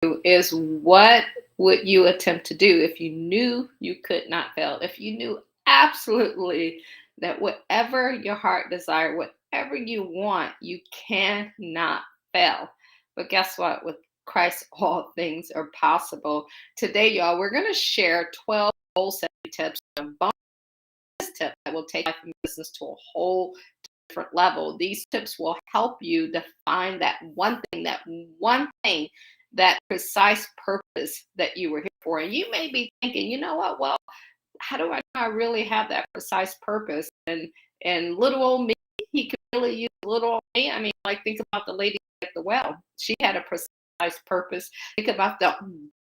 is what would you attempt to do if you knew you could not fail? If you knew absolutely that whatever your heart desire, whatever you want, you cannot fail. But guess what? With Christ, all things are possible. Today, y'all, we're going to share 12 goal setting tips, a bonus tip that will take life and business to a whole different level. These tips will help you define that one thing, that precise purpose that you were here for. And you may be thinking, you know what? Well, how do I know I really have that precise purpose? And little old me, he could really use little old me. I mean, like think about the lady at the well. She had a precise purpose. Think about the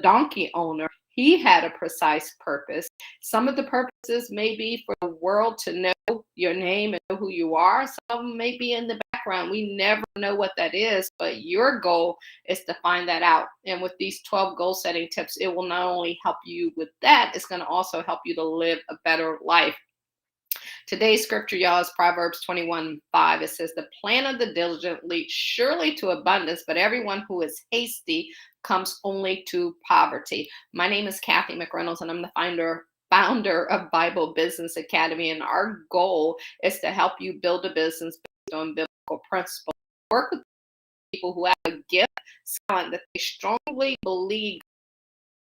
donkey owner. He had a precise purpose. Some of the purposes may be for the world to know your name and know who you are. Some of them may be in the background. We never know what that is, but your goal is to find that out. And with these 12 goal setting tips, it will not only help you with that, it's going to also help you to live a better life. Today's scripture, y'all, is Proverbs 21:5. It says, "The plan of the diligent leads surely to abundance, but everyone who is hasty comes only to poverty." My name is Cathy McReynolds, and I'm the founder of Bible Business Academy. And our goal is to help you build a business based on biblical principles. Work with people who have a gift, talent that they strongly believe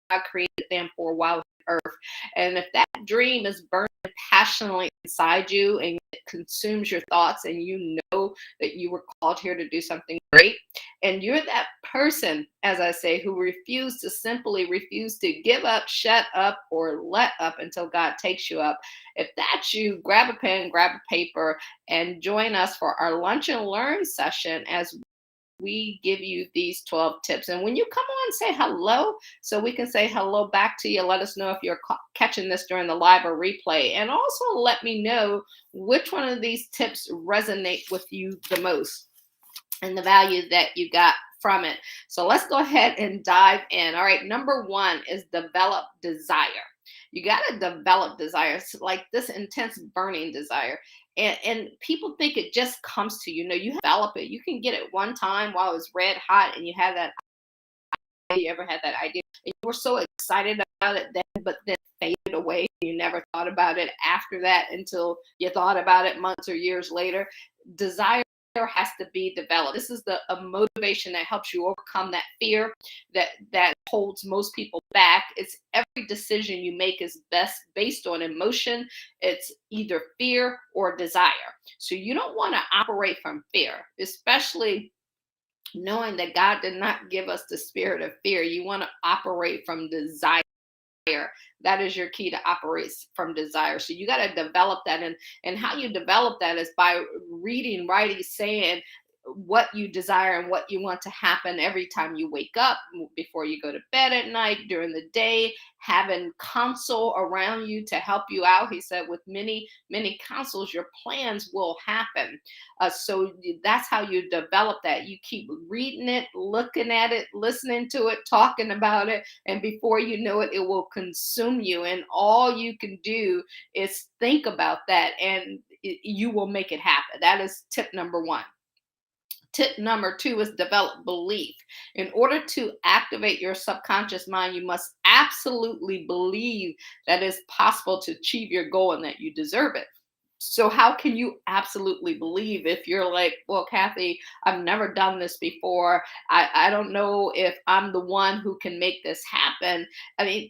God created them for while on earth. And if that dream is burning passionately inside you and it consumes your thoughts, and you know that you were called here to do something great, and you're that person, as I say, who simply refuse to give up, shut up, or let up until God takes you up. If that's you, grab a pen, grab a paper, and join us for our lunch and learn session as we give you these 12 tips. And when you come on, say hello so we can say hello back to you. Let us know if you're catching this during the live or replay. And also let me know which one of these tips resonate with you the most and the value that you got from it. So let's go ahead and dive in. All right, number one is develop desire. You got to develop desire. It's like this intense burning desire. And people think it just comes to you. No, you develop it. You can get it one time while it's red hot and you have that idea. You ever had that idea? And you were so excited about it then, but then faded away. You never thought about it after that until you thought about it months or years later. Desire has to be developed. This is a motivation that helps you overcome that fear that holds most people back. It's every decision you make is best based on emotion. It's either fear or desire. So you don't want to operate from fear, especially knowing that God did not give us the spirit of fear. You want to operate from desire. That is your key to operate from desire. So you got to develop that. And how you develop that is by reading, writing, saying what you desire and what you want to happen every time you wake up, before you go to bed at night, during the day, having counsel around you to help you out. He said, with many, many counsels, your plans will happen. So that's how you develop that. You keep reading it, looking at it, listening to it, talking about it. And before you know it, it will consume you. And all you can do is think about that and you will make it happen. That is tip number one. Tip number two is develop belief. In order to activate your subconscious mind, you must absolutely believe that it's possible to achieve your goal and that you deserve it. So how can you absolutely believe if you're like, well, Cathy, I've never done this before. I don't know if I'm the one who can make this happen. I mean,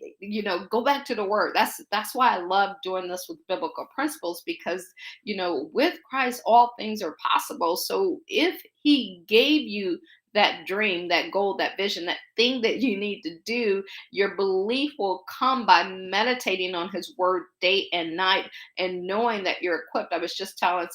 go back to the word. That's why I love doing this with biblical principles, because, with Christ, all things are possible. So if he gave you that dream, that goal, that vision, that thing that you need to do, your belief will come by meditating on his word day and night and knowing that you're equipped. I was just telling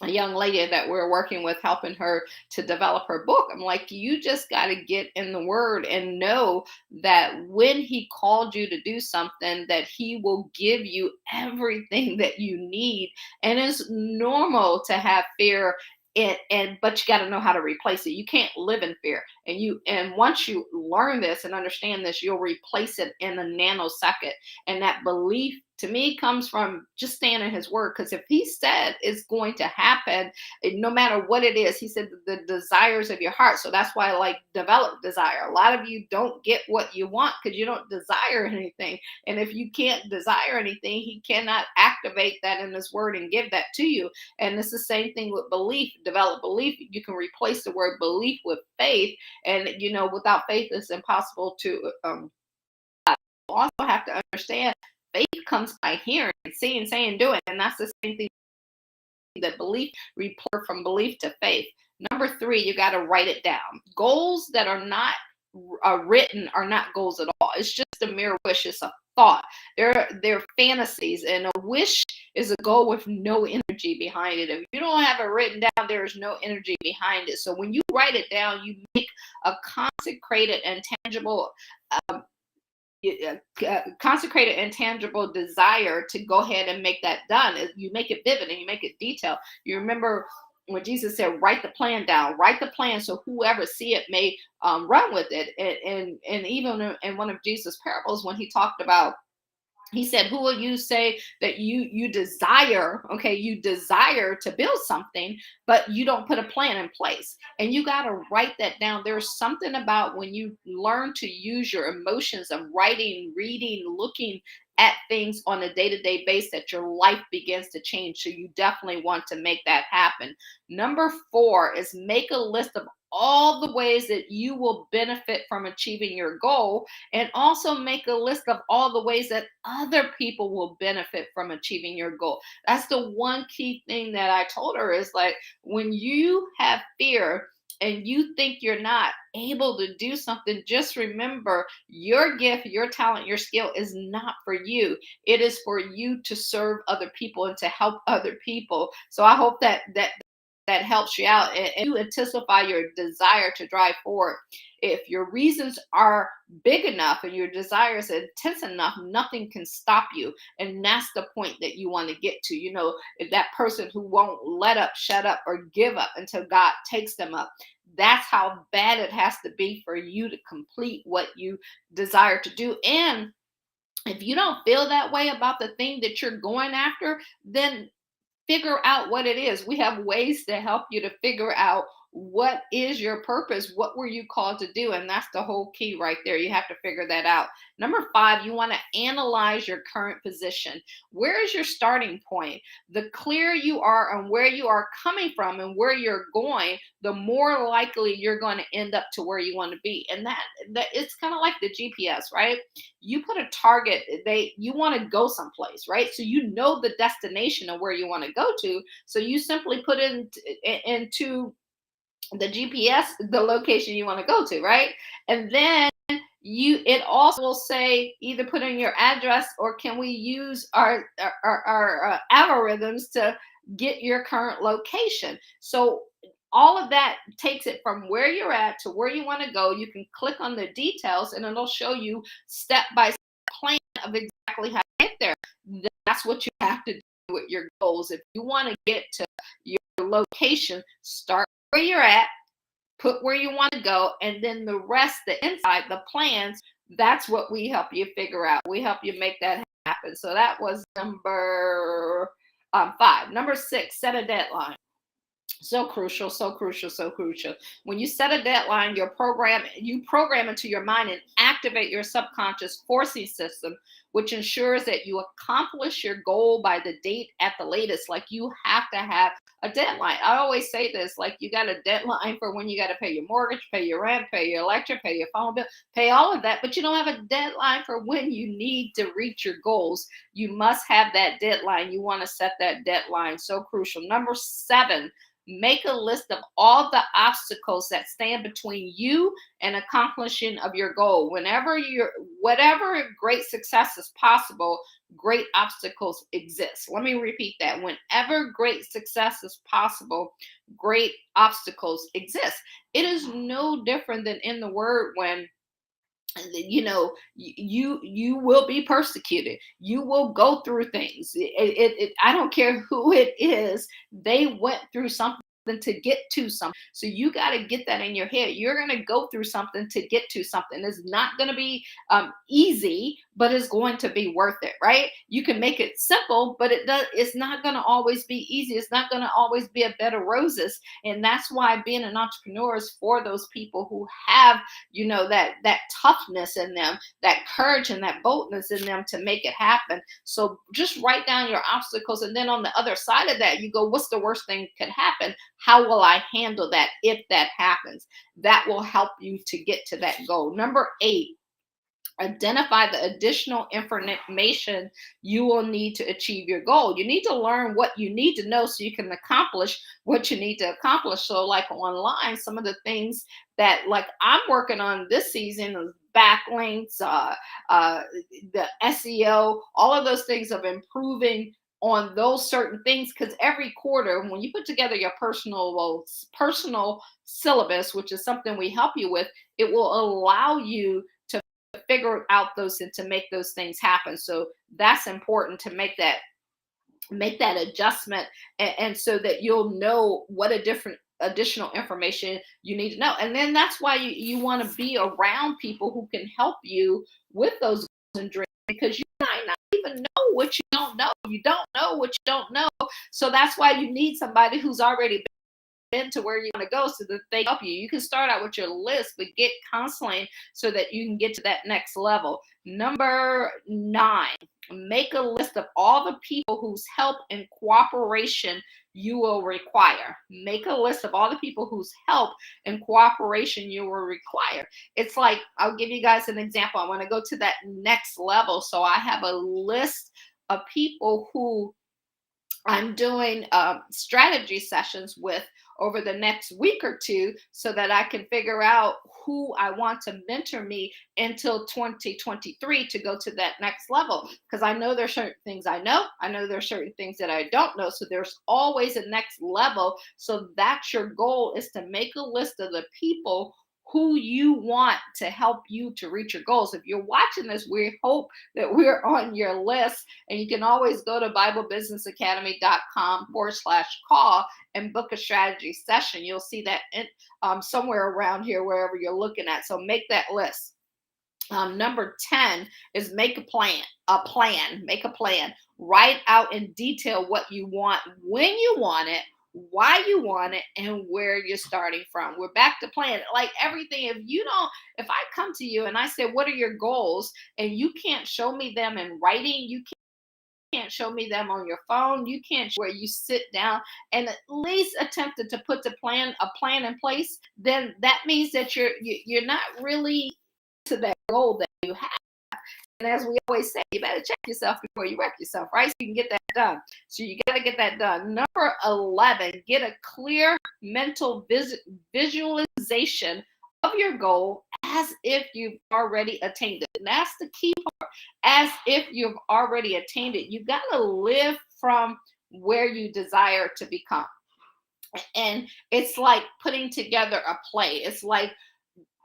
a young lady that we're working with, helping her to develop her book. I'm like, you just got to get in the word and know that when he called you to do something, that he will give you everything that you need. And it's normal to have fear. But you got to know how to replace it. You can't live in fear. And once you learn this and understand this, you'll replace it in a nanosecond. And that belief to me comes from just staying in his word. Because if he said it's going to happen, no matter what it is, he said the desires of your heart. So that's why I like develop desire. A lot of you don't get what you want because you don't desire anything. And if you can't desire anything, he cannot activate that in his word and give that to you. And it's the same thing with belief. Develop belief. You can replace the word belief with faith. And, without faith, it's impossible to also have to understand faith comes by hearing, seeing, saying, doing. And that's the same thing that belief, report from belief to faith. Number 3, you got to write it down. Goals that are not written are not goals at all. It's just a mere wish. It's a thought. They're fantasies, and a wish is a goal with no energy behind it. If you don't have it written down, there is no energy behind it. So when you write it down, you make a consecrated and tangible desire to go ahead and make that done. You make it vivid and you make it detailed. You remember when Jesus said, write the plan down, write the plan so whoever see it may run with it. And even in one of Jesus' parables, when he talked about, he said, who will you say that you desire? Okay, you desire to build something, but you don't put a plan in place. And you got to write that down. There's something about when you learn to use your emotions of writing, reading, looking at things on a day-to-day basis that your life begins to change. So you definitely want to make that happen. Number 4 is make a list of all the ways that you will benefit from achieving your goal, and also make a list of all the ways that other people will benefit from achieving your goal. That's the one key thing that I told her is like, when you have fear and you think you're not able to do something, just remember your gift, your talent, your skill is not for you. It is for you to serve other people and to help other people. So I hope that helps you out, and you intensify your desire to drive forward. If your reasons are big enough and your desire is intense enough, nothing can stop you. And that's the point that you want to get to. If that person who won't let up, shut up, or give up until God takes them up. That's how bad it has to be for you to complete what you desire to do. And if you don't feel that way about the thing that you're going after, then figure out what it is. We have ways to help you to figure out what is your purpose. What were you called to do? And that's the whole key right there. You have to figure that out. Number 5, you want to analyze your current position. Where is your starting point? The clearer you are on where you are coming from and where you're going, the more likely you're going to end up to where you want to be. And that it's kind of like the GPS, right? You put a target, you want to go someplace, right? So you know the destination of where you want to go to. So you simply put into the GPS the location you want to go to, right? And then it also will say either put in your address, or can we use our algorithms to get your current location. So all of that takes it from where you're at to where you want to go. You can click on the details and it'll show you step by step plan of exactly how to get there. That's what you have to do with your goals. If you want to get to your location, start where you're at, put where you want to go, and then the rest, the inside, the plans, that's what we help you figure out. We help you make that happen. So that was number 5. Number 6, set a deadline. So crucial, so crucial, so crucial. When you set a deadline, you program into your mind and activate your subconscious forcing system, which ensures that you accomplish your goal by the date at the latest. Like, you have to have a deadline. I always say this, like, you got a deadline for when you got to pay your mortgage, pay your rent, pay your electric, pay your phone bill, pay all of that, but you don't have a deadline for when you need to reach your goals. You must have that deadline. You want to set that deadline. So crucial. Number 7, make a list of all the obstacles that stand between you and accomplishing of your goal. Whatever great success is possible, great obstacles exist. Let me repeat that. Whenever great success is possible, great obstacles exist. It is no different than in the word when you will be persecuted. You will go through things. I don't care who it is. They went through something to get to something. So you got to get that in your head. You're going to go through something to get to something. It's not going to be easy, but it's going to be worth it, right? You can make it simple, but it's not going to always be easy. It's not going to always be a bed of roses. And that's why being an entrepreneur is for those people who have, that toughness in them, that courage and that boldness in them to make it happen. So just write down your obstacles. And then on the other side of that, you go, what's the worst thing that could happen? How will I handle that if that happens? That will help you to get to that goal. Number 8, identify the additional information you will need to achieve your goal. You need to learn what you need to know so you can accomplish what you need to accomplish. So like online, some of the things that like I'm working on this season is backlinks, the SEO, all of those things of improving on those certain things, because every quarter when you put together your personal syllabus, which is something we help you with, it will allow you to figure out those and to make those things happen. So that's important to make that adjustment, and so that you'll know what a different additional information you need to know. And then that's why you want to be around people who can help you with those goals and dreams, because you might not even know what you don't know. You don't know what you don't know. So that's why you need somebody who's already been to where you want to go so that they help you. You can start out with your list, but get counseling so that you can get to that next level. Number 9, make a list of all the people whose help and cooperation you will require. Make a list of all the people whose help and cooperation you will require. It's like, I'll give you guys an example. I want to go to that next level. So I have a list of people who I'm doing strategy sessions with over the next week or two, so that I can figure out who I want to mentor me until 2023 to go to that next level. Because I know there's certain things I know there's certain things that I don't know. So there's always a next level. So that's your goal, is to make a list of the people who you want to help you to reach your goals. If you're watching this, we hope that we're on your list. And you can always go to BibleBusinessAcademy.com/call and book a strategy session. You'll see that somewhere around here, wherever you're looking at. So make that list. Number 10 is make a plan. Make a plan. Write out in detail what you want, when you want it, why you want it, and where you're starting from. We're back to plan. Like everything, if I come to you and I say, what are your goals? And you can't show me them in writing, you can't show me them on your phone, you can't show where you sit down and at least attempted to put a plan in place, then that means that you're not really to that goal that you have. And as we always say, you better check yourself before you wreck yourself, right? So you can get that done. So you got to get that done. Number 11, get a clear mental visualization of your goal as if you've already attained it. And that's the key part. As if you've already attained it. You got to live from where you desire to become. And it's like putting together a play. It's like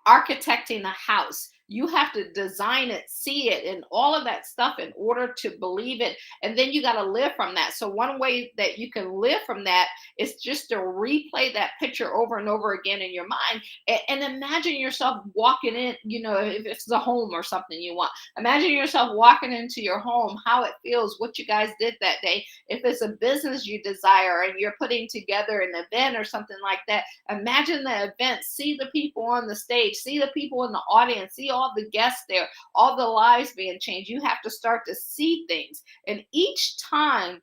architecting a house. You have to design it, see it, and all of that stuff in order to believe it. And then you got to live from that. So one way that you can live from that is just to replay that picture over and over again in your mind. And imagine yourself walking in, if it's a home or something you want. Imagine yourself walking into your home, how it feels, what you guys did that day. If it's a business you desire and you're putting together an event or something like that, imagine the event, see the people on the stage, see the people in the audience, see all the guests there, all the lives being changed. You have to start to see things. And each time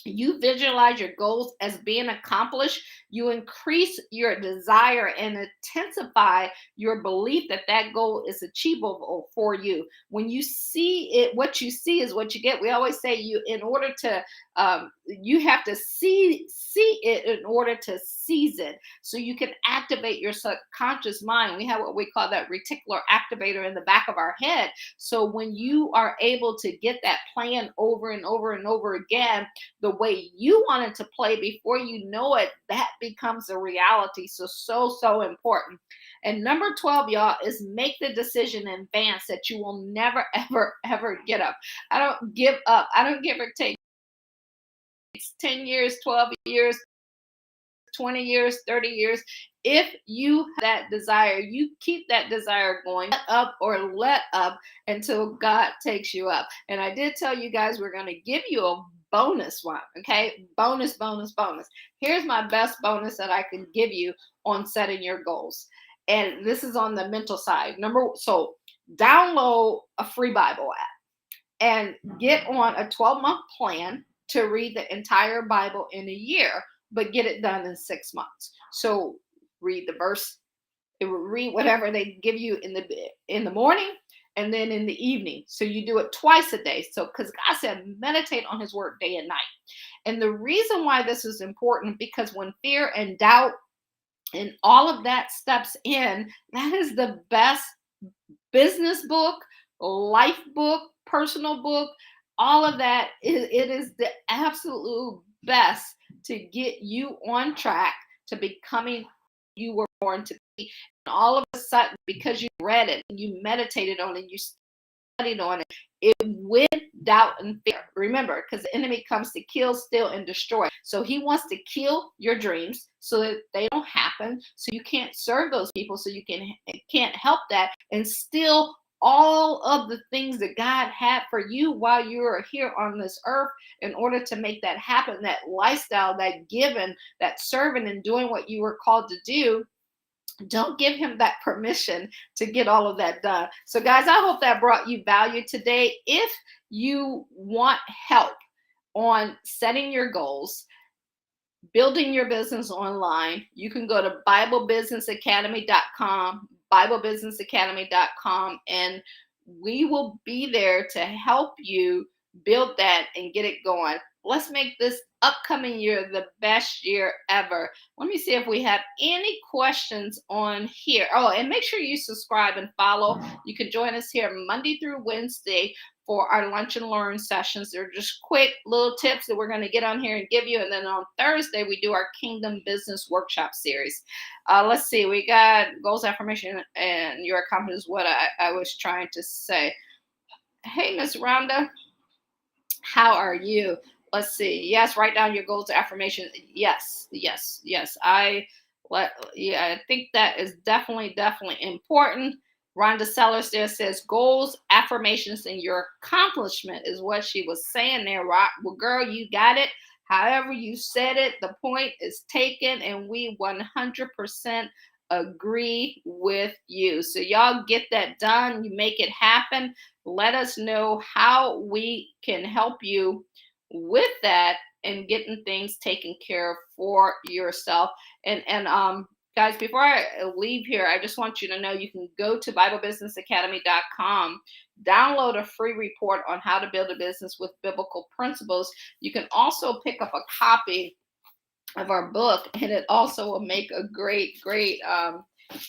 you visualize your goals as being accomplished, you increase your desire and intensify your belief that that goal is achievable for you. When you see it, what you see is what you get. We always say in order to you have to see it in order to seize it, so you can activate your subconscious mind. We have what we call that reticular activator in the back of our head. So when you are able to get that plan over and over and over again, the way you want it to play, before you know it, that becomes a reality. So important. And number 12, y'all, is make the decision in advance that you will never, ever get up. I don't give up. I don't give or take. It's 10 years, 12 years, 20 years, 30 years. If you have that desire, you keep that desire going up or let up until God takes you up. And I did tell you guys we're going to give you a bonus one. Okay. Bonus, bonus, bonus. Here's my best bonus that I can give you on setting your goals. And this is on the mental side. So download a free Bible app and get on a 12-month plan to read the entire Bible in a year, but get it done in 6 months. So read the verse, read whatever they give you in the morning and then in the evening. So you do it twice a day. So because God said meditate on his word day and night. And the reason why this is important, because when fear and doubt and all of that steps in, that is the best business book, life book, personal book, all of that. It is the absolute best to get you on track to becoming who you were born to be. And all of a sudden, because you read it and you meditated on it, you studied on it, it with doubt and fear. Remember, because the enemy comes to kill, steal, and destroy. So he wants to kill your dreams so that they don't happen. So you can't serve those people. So you can't help that, and steal all of the things that God had for you while you are here on this earth in order to make that happen, that lifestyle, that giving, that serving and doing what you were called to do. Don't give him that permission to get all of that done. So guys, I hope that brought you value today. If you want help on setting your goals, building your business online, you can go to BibleBusinessAcademy.com, BibleBusinessAcademy.com, and we will be there to help you build that and get it going. Let's make this upcoming year the best year ever. Let me see if we have any questions on here. Oh, and make sure you subscribe and follow. You can join us here Monday through Wednesday for our lunch and learn sessions. They're just quick little tips that we're going to get on here and give you. And then on Thursday, we do our Kingdom Business Workshop series. Let's see. We got goals, affirmation, and your accomplishment is what I was trying to say. Hey, Miss Rhonda, how are you? Let's see. Yes, write down your goals, affirmation. Yes. I think that is definitely important. Rhonda Sellers there says goals, affirmations, and your accomplishment is what she was saying there, right? Well, girl, you got it. However you said it, the point is taken, and we 100% agree with you. So y'all get that done. You make it happen. Let us know how we can help you with that and getting things taken care of for yourself. And guys, before I leave here, I just want you to know you can go to BibleBusinessAcademy.com, download a free report on how to build a business with biblical principles. You can also pick up a copy of our book, and it also will make a great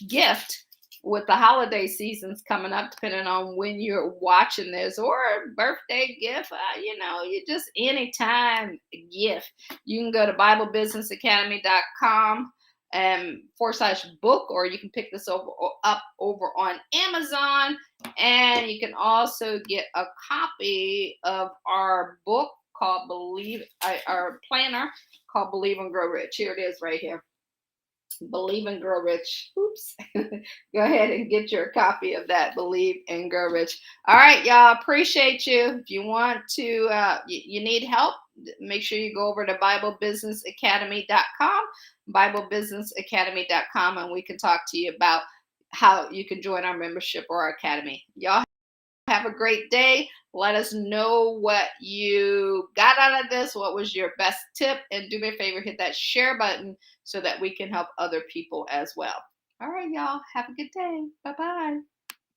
gift with the holiday seasons coming up, depending on when you're watching this, or a birthday gift, you just anytime gift. You can go to BibleBusinessAcademy.com /book, or you can pick this up over on Amazon, and you can also get a copy of our book called our planner called Believe and Grow Rich. Here it is right here. Believe and Grow Rich. Oops. Go ahead and get your copy of that. Believe and Grow Rich. All right, y'all. Appreciate you. If you want to, you need help, make sure you go over to BibleBusinessAcademy.com, BibleBusinessAcademy.com, and we can talk to you about how you can join our membership or our academy. Y'all have a great day. Let us know what you got out of this. What was your best tip? And do me a favor, hit that share button so that we can help other people as well. All right, y'all. Have a good day. Bye-bye.